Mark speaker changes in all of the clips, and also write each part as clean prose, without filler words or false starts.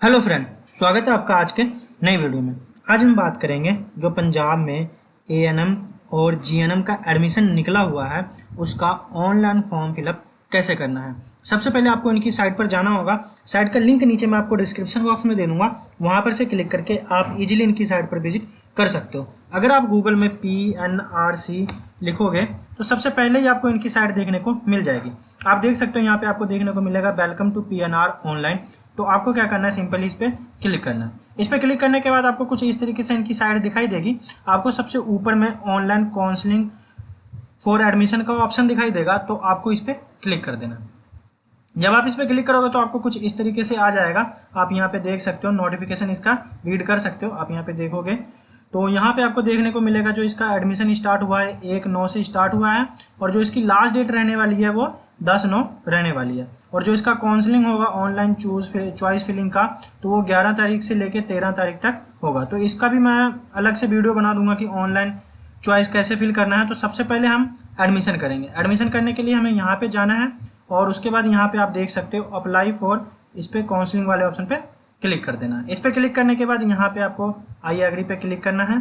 Speaker 1: Hello friend, स्वागत है आपका आज के नई वीडियो में। आज हम बात करेंगे जो पंजाब में एएनएम और जीएनएम का एडमिशन निकला हुआ है उसका ऑनलाइन फॉर्म फिलअप कैसे करना है। सबसे पहले आपको इनकी साइट पर जाना होगा। साइट का लिंक नीचे मैं आपको डिस्क्रिप्शन बॉक्स में दे दूंगा, वहाँ पर से क्लिक करके आप इजीली इनकी साइट पर विजिट कर सकते हो। अगर आप गूगल में PNRC लिखोगे तो सबसे पहले ही आपको इनकी साइट देखने को मिल जाएगी। आप देख सकते हो यहाँ पे आपको देखने को मिलेगा वेलकम टू PNR ऑनलाइन। तो आपको क्या करना है, सिंपली इस पर क्लिक करना है। इस पर क्लिक करने के बाद आपको कुछ इस तरीके से इनकी साइट दिखाई देगी। आपको सबसे ऊपर में ऑनलाइन काउंसलिंग फॉर एडमिशन का ऑप्शन दिखाई देगा, तो आपको इस पर क्लिक कर देना। जब आप इस पर क्लिक करोगे तो आपको कुछ इस तरीके से आ जाएगा। आप यहाँ पे देख सकते हो, नोटिफिकेशन इसका रीड कर सकते हो। आप यहाँ पे देखोगे तो यहाँ पे आपको देखने को मिलेगा जो इसका एडमिशन स्टार्ट हुआ है 1/9 से स्टार्ट हुआ है, और जो इसकी लास्ट डेट रहने वाली है वो 10/9 रहने वाली है। और जो इसका काउंसलिंग होगा ऑनलाइन चॉइस फिलिंग का, तो वो 11 तारीख से लेकर 13 तारीख तक होगा। तो इसका भी मैं अलग से वीडियो बना दूंगा कि ऑनलाइन चॉइस कैसे फिल करना है। तो सबसे पहले हम एडमिशन करेंगे। एडमिशन करने के लिए हमें यहाँ पे जाना है, और उसके बाद यहाँ पे आप देख सकते हो अप्लाई फॉर, इस पर काउंसलिंग वाले ऑप्शन पे क्लिक कर देना। इस पर क्लिक करने के बाद यहाँ पे आपको आई एग्री पे क्लिक करना है।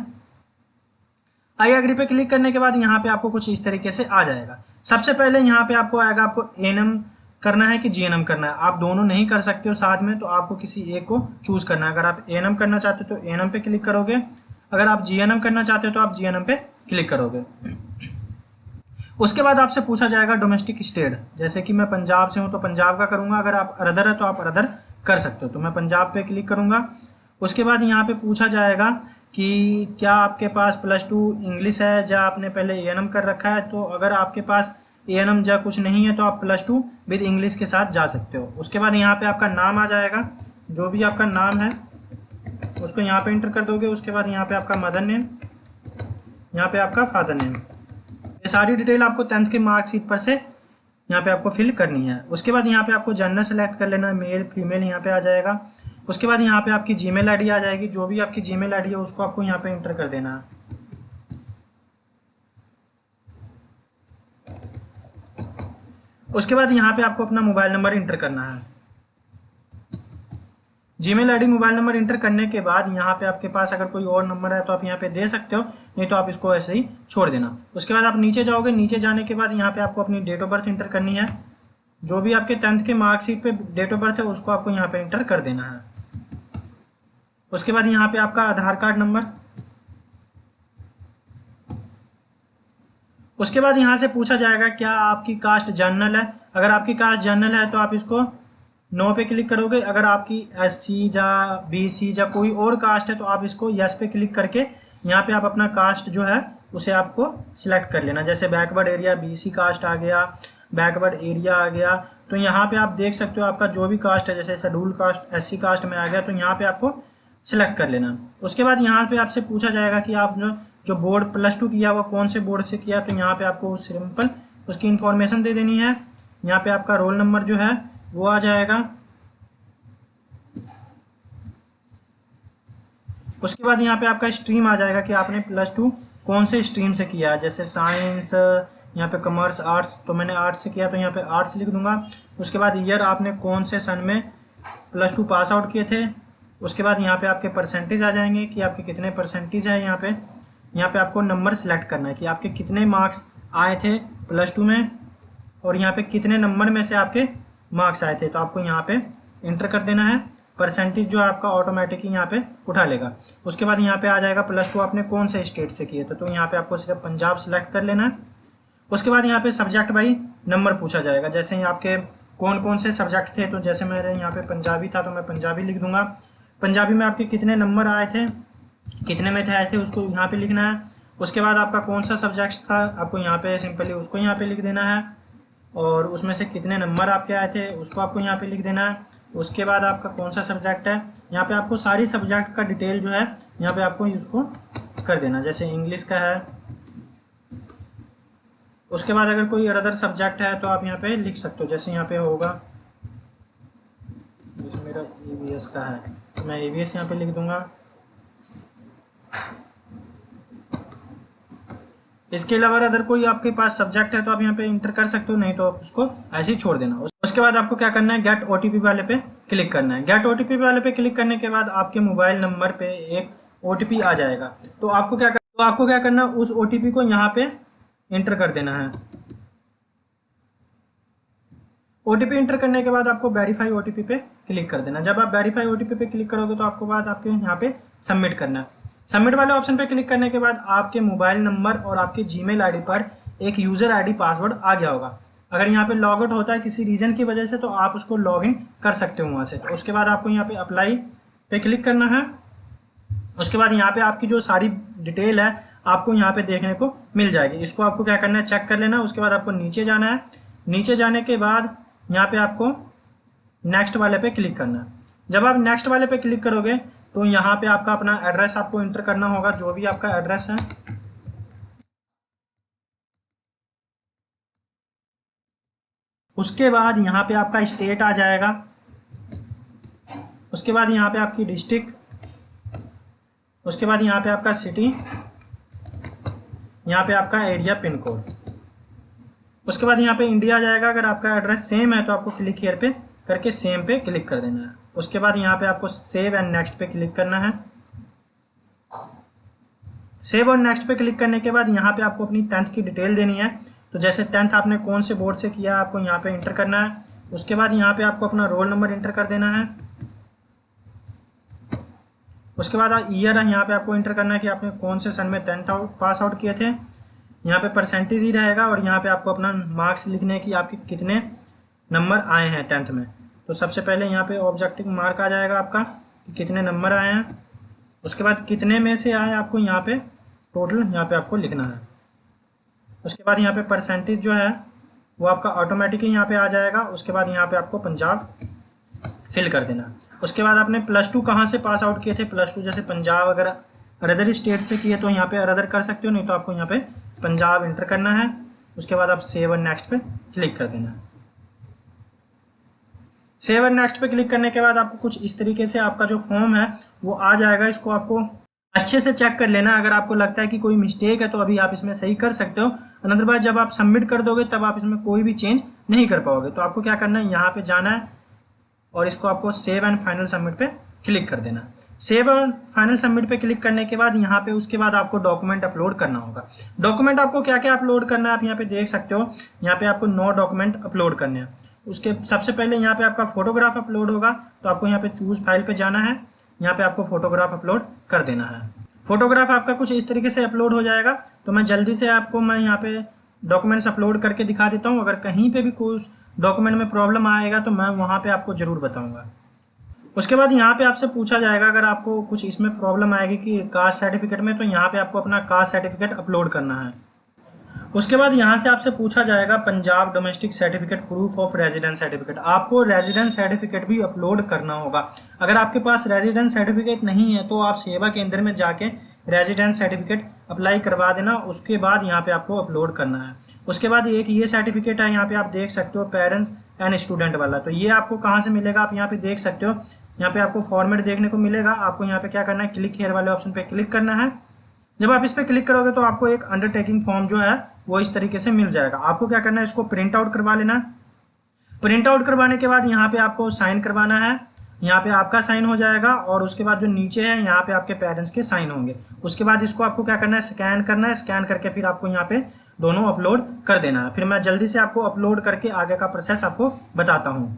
Speaker 1: आई एग्री पे क्लिक करने के बाद यहाँ पे आपको कुछ इस तरीके से आ जाएगा। सबसे पहले यहाँ पे आपको आएगा, आपको एएनएम करना है कि जीएनएम करना है। आप दोनों नहीं कर सकते हो साथ में, तो आपको किसी एक को चूज करना है। अगर आप एएनएम करना चाहते हो तो एएनएम पे क्लिक करोगे, अगर आप जीएनएम करना चाहते हो तो आप जीएनएम पे क्लिक करोगे। उसके बाद आपसे पूछा जाएगा डोमेस्टिक स्टेट, जैसे कि मैं पंजाब से हूँ तो पंजाब का करूँगा। अगर आप अदर है तो आप अदर कर सकते हो, तो मैं पंजाब पे क्लिक करूँगा। उसके बाद यहाँ पे पूछा जाएगा कि क्या आपके पास +2 इंग्लिश है, या आपने पहले एएनएम कर रखा है। तो अगर आपके पास एएनएम या कुछ नहीं है तो आप +2 विद इंग्लिश के साथ जा सकते हो। उसके बाद यहाँ पे आपका नाम आ जाएगा, जो भी आपका नाम है उसको यहाँ पे इंटर कर दोगे। उसके बाद यहाँ पे आपका मदर नेम, यहाँ पे आपका फादर नेम, ये सारी डिटेल आपको 10th के मार्कशीट पर से यहाँ पे आपको फिल करनी है। उसके बाद यहाँ पे आपको जेंडर सेलेक्ट कर लेना है, मेल फीमेल यहाँ पे आ जाएगा। उसके बाद यहाँ पे आपकी जीमेल आईडी आ जाएगी। जो भी आपकी जीमेल आईडी है उसको आपको यहाँ पे इंटर कर देना है। उसके बाद यहाँ पे आपको अपना मोबाइल नंबर इंटर करना है। Gmail ID mobile number inter करने के बाद यहाँ पे आपके पास अगर कोई और नंबर है तो आप यहाँ पे दे सकते हो, नहीं तो आप इसको ऐसे ही छोड़ देना। उसके बाद आप नीचे जाओगे, नीचे जाने के बाद यहाँ पे आपको अपनी डेट ऑफ बर्थ इंटर करनी है। जो भी आपके 10th के मार्कशीट पे डेट ऑफ बर्थ है उसको आपको यहाँ पे इंटर कर देना है। उसके बाद यहाँ पे आपका आधार कार्ड नंबर। उसके बाद यहाँ से पूछा जाएगा क्या आपकी कास्ट जनरल है। अगर आपकी कास्ट जनरल है तो आप इसको नो पे क्लिक करोगे। अगर आपकी SC या BC या कोई और कास्ट है तो आप इसको यस पे क्लिक करके यहाँ पे आप अपना कास्ट जो है उसे आपको सिलेक्ट कर लेना। जैसे बैकवर्ड एरिया BC कास्ट आ गया, बैकवर्ड एरिया आ गया। तो यहाँ पे आप देख सकते हो आपका जो भी कास्ट है, जैसे शेड्यूल कास्ट SC कास्ट में आ गया, तो यहाँ पे आपको सिलेक्ट कर लेना। उसके बाद यहाँ पे आपसे पूछा जाएगा कि आप जो बोर्ड +2 किया हुआ कौन से बोर्ड से किया। तो यहाँ पे आपको सिंपल उसकी इंफॉर्मेशन दे देनी है। यहाँ पे आपका रोल नंबर जो है वो आ जाएगा। उसके बाद यहाँ पे आपका स्ट्रीम आ जाएगा कि आपने +2 कौन से स्ट्रीम से किया है, जैसे साइंस, यहाँ पे कॉमर्स, आर्ट्स। तो मैंने आर्ट्स से किया तो यहाँ पे आर्ट्स लिख दूंगा। उसके बाद ईयर आपने कौन से सन में +2 पास आउट किए थे। उसके बाद यहाँ पे आपके परसेंटेज आ जाएंगे कि आपके कितने परसेंटेज है। यहाँ पे आपको नंबर सेलेक्ट करना है कि आपके कितने मार्क्स आए थे +2 में, और यहाँ पे कितने नंबर में से आपके मार्क्स आए थे। तो आपको यहाँ पे इंटर कर देना है। परसेंटेज जो है आपका ऑटोमेटिक ही यहाँ पे उठा लेगा। उसके बाद यहाँ पे आ जाएगा +2 आपने कौन से स्टेट से किए थे। तो यहाँ पे आपको सिर्फ पंजाब सेलेक्ट कर लेना है। उसके बाद यहाँ पे सब्जेक्ट बाई नंबर पूछा जाएगा, जैसे आपके कौन कौन से सब्जेक्ट थे। तो जैसे मेरे यहाँ पे पंजाबी था तो मैं पंजाबी लिख दूंगा। पंजाबी में आपके कितने नंबर आए थे, कितने में थे आए थे, उसको यहाँ पे लिखना है। उसके बाद आपका कौन सा सब्जेक्ट था, आपको यहाँ पे सिंपली उसको यहाँ पे लिख देना है, और उसमें से कितने नंबर आपके आए थे उसको आपको यहाँ पे लिख देना है। उसके बाद आपका कौन सा सब्जेक्ट है, यहाँ पे आपको सारी सब्जेक्ट का डिटेल जो है यहाँ पे आपको उसको कर देना, जैसे इंग्लिश का है। उसके बाद अगर कोई अदर सब्जेक्ट है तो आप यहाँ पे लिख सकते हो, जैसे यहाँ पे होगा, जैसे मेरा EVS का है तो मैं EVS यहाँ पे लिख दूंगा। इसके अलावा अगर कोई आपके पास सब्जेक्ट है तो आप यहाँ पे इंटर कर सकते हो, नहीं तो आप उसको ऐसे ही छोड़ देना। उसके बाद आपको क्या करना है, गेट OTP वाले पे क्लिक करना है। गेट OTP वाले पे क्लिक करने के बाद आपके मोबाइल नंबर पे एक OTP आ जाएगा। तो आपको क्या करना है, उस OTP को यहाँ पे एंटर कर देना है। OTP एंटर करने के बाद आपको वेरीफाई OTP पे क्लिक कर देना। जब आप वेरीफाई OTP पे क्लिक करोगे तो आपको बाद आपके यहाँ पे सबमिट करना है। सबमिट वाले ऑप्शन पे क्लिक करने के बाद आपके मोबाइल नंबर और आपके जीमेल आईडी पर एक यूज़र आईडी पासवर्ड आ गया होगा। अगर यहाँ पे लॉग आउट होता है किसी रीज़न की वजह से तो आप उसको लॉग इन कर सकते हो वहाँ से। तो उसके बाद आपको यहाँ पे अप्लाई पे क्लिक करना है। उसके बाद यहाँ पे आपकी जो सारी डिटेल है आपको यहाँ पे देखने को मिल जाएगी। इसको आपको क्या करना है, चेक कर लेना। उसके बाद आपको नीचे जाना है। नीचे जाने के बाद यहाँ पे आपको नेक्स्ट वाले पे क्लिक करना है। जब आप नेक्स्ट वाले पे क्लिक करोगे तो यहाँ पे आपका अपना एड्रेस आपको इंटर करना होगा, जो भी आपका एड्रेस है। उसके बाद यहाँ पे आपका स्टेट आ जाएगा। उसके बाद यहाँ पे आपकी डिस्ट्रिक्ट, उसके बाद यहाँ पे आपका सिटी, यहाँ पे आपका एरिया पिन कोड। उसके बाद यहाँ पे इंडिया आ जाएगा। अगर आपका एड्रेस सेम है तो आपको क्लिक हियर पे करके सेम पे क्लिक कर देना है। उसके बाद यहाँ पे आपको सेव एंड नेक्स्ट पे क्लिक करना है। सेव और नेक्स्ट पे क्लिक करने के बाद यहाँ पे आपको अपनी 10th की डिटेल देनी है। तो जैसे 10th आपने कौन से बोर्ड से किया आपको यहाँ पे इंटर करना है। उसके बाद यहाँ पे आपको अपना रोल नंबर इंटर कर देना है। उसके बाद ईयर है यहाँ पे आपको इंटर करना है कि आपने कौन से सन में 10th पास आउट किए थे। यहाँ पे परसेंटेज ही रहेगा और यहाँ पे आपको अपना मार्क्स लिखने की आपके कितने नंबर आए हैं 10th में। तो सबसे पहले यहाँ पे ऑब्जेक्टिव मार्क आ जाएगा आपका कि कितने नंबर आए हैं। उसके बाद कितने में से आए आपको यहाँ पे टोटल यहाँ पे आपको लिखना है। उसके बाद यहाँ पे परसेंटेज जो है वो आपका ऑटोमेटिकली यहाँ पे आ जाएगा। उसके बाद यहाँ पे आपको पंजाब फिल कर देना। उसके बाद आपने +2 कहाँ से पास आउट किए थे, +2 जैसे पंजाब अगर अदर स्टेट से किए तो यहाँ पे अदर कर सकते हो, नहीं तो आपको यहाँ पे पंजाब इंटर करना है। उसके बाद आप सेव और नेक्स्ट पे क्लिक कर देना। सेव और नेक्स्ट पे क्लिक करने के बाद आपको कुछ इस तरीके से आपका जो फॉर्म है वो आ जाएगा। इसको आपको अच्छे से चेक कर लेना। अगर आपको लगता है कि कोई मिस्टेक है तो अभी आप इसमें सही कर सकते हो, अदरवाइज जब आप सबमिट कर दोगे तब आप इसमें कोई भी चेंज नहीं कर पाओगे। तो आपको क्या करना है, यहाँ पे जाना है और इसको आपको सेव एंड फाइनल सबमिट पे क्लिक कर देना। सेव और फाइनल सबमिट पे क्लिक करने के बाद यहाँ पे उसके बाद आपको डॉक्यूमेंट अपलोड करना होगा। डॉक्यूमेंट आपको क्या क्या अपलोड करना है आप यहाँ पे देख सकते हो। यहाँ पे आपको 9 डॉक्यूमेंट अपलोड करने हैं। उसके सबसे पहले यहाँ पे आपका फोटोग्राफ अपलोड होगा। तो आपको यहाँ पे चूज फाइल पे जाना है। यहाँ पे आपको फोटोग्राफ अपलोड कर देना है। फोटोग्राफ आपका कुछ इस तरीके से अपलोड हो जाएगा। तो मैं जल्दी से आपको यहाँ पे डॉक्यूमेंट्स अपलोड करके दिखा देता हूँ। अगर कहीं पे भी कुछ डॉक्यूमेंट में प्रॉब्लम आएगा तो मैं वहाँ पे आपको ज़रूर बताऊँगा। उसके बाद यहाँ पे आपसे पूछा जाएगा अगर आपको कुछ इसमें प्रॉब्लम आएगी कि कास्ट सर्टिफिकेट में, तो यहाँ पे आपको अपना कास्ट सर्टिफिकेट अपलोड करना है। उसके बाद यहाँ से आपसे पूछा जाएगा Punjab domestic certificate, proof of residence certificate. आपको रेजिडेंस सर्टिफिकेट भी अपलोड करना होगा। अगर आपके पास रेजिडेंस सर्टिफिकेट नहीं है तो आप सेवा केंद्र में जाके रेजिडेंस सर्टिफिकेट अप्लाई करवा देना। उसके बाद यहाँ पे आपको अपलोड करना है। उसके बाद एक ये सर्टिफिकेट है, यहाँ पे आप देख सकते हो पेरेंट्स एंड स्टूडेंट वाला। तो ये आपको कहाँ से मिलेगा आप यहाँ पे देख सकते हो। यहाँ पे आपको फॉर्मेट देखने को मिलेगा। आपको यहाँ पे क्या करना है, क्लिक हियर वाले ऑप्शन पे क्लिक करना है। जब आप इस पर क्लिक करोगे तो आपको एक अंडरटेकिंग फॉर्म जो है वो इस तरीके से मिल जाएगा। आपको क्या करना है, इसको प्रिंट आउट करवा लेना। प्रिंट आउट करवाने के बाद यहाँ पे आपको साइन करवाना है। यहाँ पे आपका साइन हो जाएगा और उसके बाद जो नीचे है यहाँ पे आपके पेरेंट्स के साइन होंगे। उसके बाद इसको आपको क्या करना है, स्कैन करना है। स्कैन करके फिर आपको यहाँ पे दोनों अपलोड कर देना है। फिर मैं जल्दी से आपको अपलोड करके आगे का प्रोसेस आपको बताता हूँ।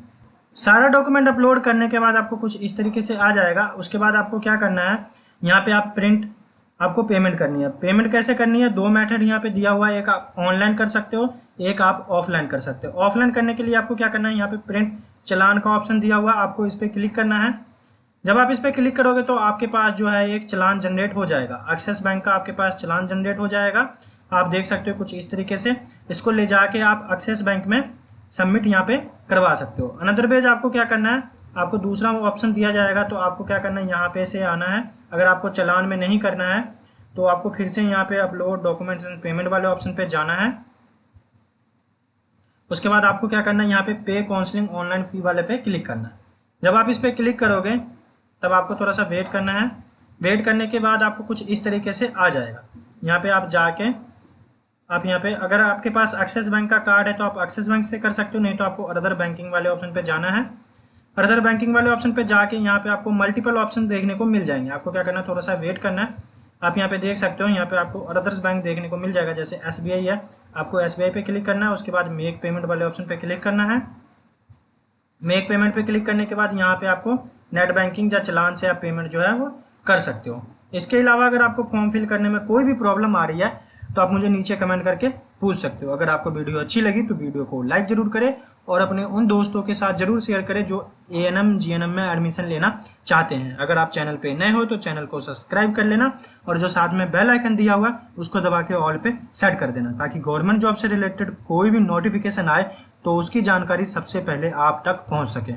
Speaker 1: सारा डॉक्यूमेंट अपलोड करने के बाद आपको कुछ इस तरीके से आ जाएगा। उसके बाद आपको क्या करना है, यहाँ पे आप आपको पेमेंट करनी है। पेमेंट कैसे करनी है, 2 मेथड यहाँ पे दिया हुआ है। एक आप ऑनलाइन कर सकते हो, एक आप ऑफलाइन कर सकते हो। ऑफलाइन करने के लिए आपको क्या करना है, यहाँ पे प्रिंट चलान का ऑप्शन दिया हुआ है, आपको इस पर क्लिक करना है। जब आप इस पर क्लिक करोगे तो आपके पास जो है एक चलान जनरेट हो जाएगा। एक्सिस बैंक का आपके पास चलान जनरेट हो जाएगा। आप देख सकते हो कुछ इस तरीके से। इसको ले जाके आप एक्सिस बैंक में सबमिट यहाँ पे करवा सकते हो। अनदर वेज आपको क्या करना है, आपको दूसरा ऑप्शन दिया जाएगा। तो आपको क्या करना है, यहाँ पे से आना है। अगर आपको चलान में नहीं करना है तो आपको फिर से यहाँ पे अपलोड डॉक्यूमेंट्स एंड पेमेंट वाले ऑप्शन पे जाना है। उसके बाद आपको क्या करना है, यहाँ पे पे काउंसलिंग ऑनलाइन फी वाले पे क्लिक करना है। जब आप इस पे क्लिक करोगे तब आपको थोड़ा सा वेट करना है। वेट करने के बाद आपको कुछ इस तरीके से आ जाएगा। यहाँ पे आप जाके आप यहाँ पे अगर आपके पास एक्सिस बैंक का कार्ड है तो आप एक्सिस बैंक से कर सकते हो, नहीं तो आपको अदर बैंकिंग वाले ऑप्शन पे जाना है। अदर बैंकिंग वाले ऑप्शन पे जाके यहाँ पे आपको मल्टीपल ऑप्शन देखने को मिल जाएंगे। आपको क्या करना है, थोड़ा सा वेट करना है। आप यहाँ पे देख सकते हो, यहाँ पे आपको अदर्स बैंक देखने को मिल जाएगा। जैसे SBI है, आपको SBI पे क्लिक करना है। उसके बाद मेक पेमेंट वाले ऑप्शन पे क्लिक करना है। मेक पेमेंट पे क्लिक करने के बाद यहाँ पे आपको नेट बैंकिंग या चालान से आप पेमेंट जो है वो कर सकते हो। इसके अलावा अगर आपको फॉर्म फिल करने में कोई भी प्रॉब्लम आ रही है तो आप मुझे नीचे कमेंट करके पूछ सकते हो। अगर आपको वीडियो अच्छी लगी तो वीडियो को लाइक जरूर करें और अपने उन दोस्तों के साथ जरूर शेयर करें जो ANM GNM में एडमिशन लेना चाहते हैं। अगर आप चैनल पे नए हो तो चैनल को सब्सक्राइब कर लेना और जो साथ में बेल आइकन दिया हुआ है उसको दबा के ऑल पे सेट कर देना, ताकि गवर्नमेंट जॉब से रिलेटेड कोई भी नोटिफिकेशन आए तो उसकी जानकारी सबसे पहले आप तक पहुंच सके।